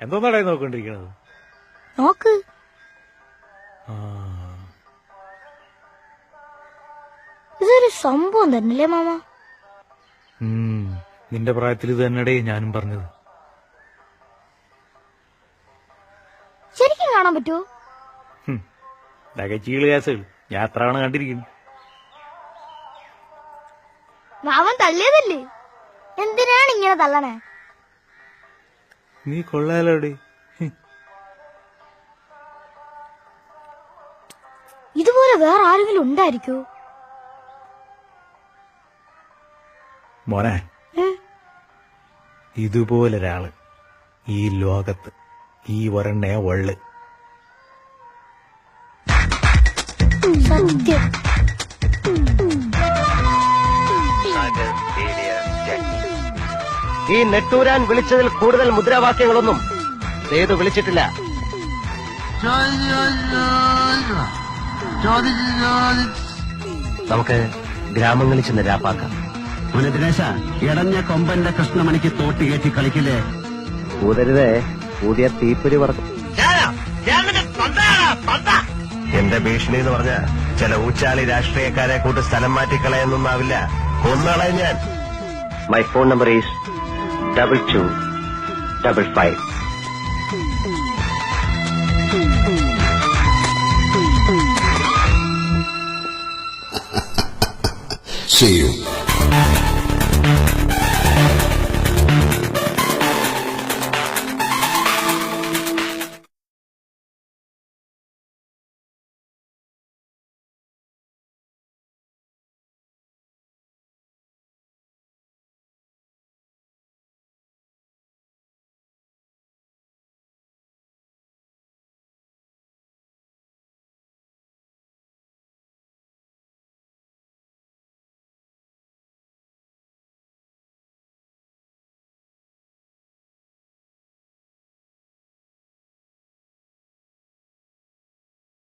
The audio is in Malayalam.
എന്തോന്നാടേ നോക്കൊണ്ടിരിക്കണത്? നോക്ക്. ഇതൊരു സംഭവം തന്നെയല്ലേ മാമ? നിന്റെ പ്രായത്തിൽ ഇത് തന്നെടേ ഞാനും പറഞ്ഞത്. ശരിക്കും കാണാൻ പറ്റുമോ? ചീള് കേസുകൾ ഞാൻ എത്ര തവണ കണ്ടിരിക്കുന്നു. മാമൻ തള്ളിയതല്ലേ, എന്തിനാണ് ഇങ്ങനെ തള്ളണേ? നീ കൊള്ളാലോടെ. ഇതുപോലെ വേറെ ആരെങ്കിലും ഉണ്ടായിരിക്കോ? മോനെ, ഇതുപോലൊരാള് ഈ ലോകത്ത് ഈ ഒരെണ്ണേ ഉള്ളു. സത്യം. ഈ നെട്ടൂരാൻ വിളിച്ചതിൽ കൂടുതൽ മുദ്രാവാക്യങ്ങളൊന്നും സേതു വിളിച്ചിട്ടില്ല. നമുക്ക് ഗ്രാമങ്ങളിൽ ചെന്ന് രാപ്പാക്കാം. ദിനേശ, ഇടഞ്ഞ കൊമ്പന്റെ കൃഷ്ണമണിക്ക് തോട്ടി കയറ്റി കളിക്കില്ലേ? ഊതരുതേ, ഊതിയ തീപ്പൊരി പറക്കും. എന്റെ ഭീഷണി എന്ന് പറഞ്ഞ ചില ഊച്ചാളി രാഷ്ട്രീയക്കാരെ കൂട്ട് സ്ഥലം മാറ്റിക്കളയെന്നൊന്നാവില്ല, കൊന്നുകളയും ഞാൻ. My phone number is 2255. See you.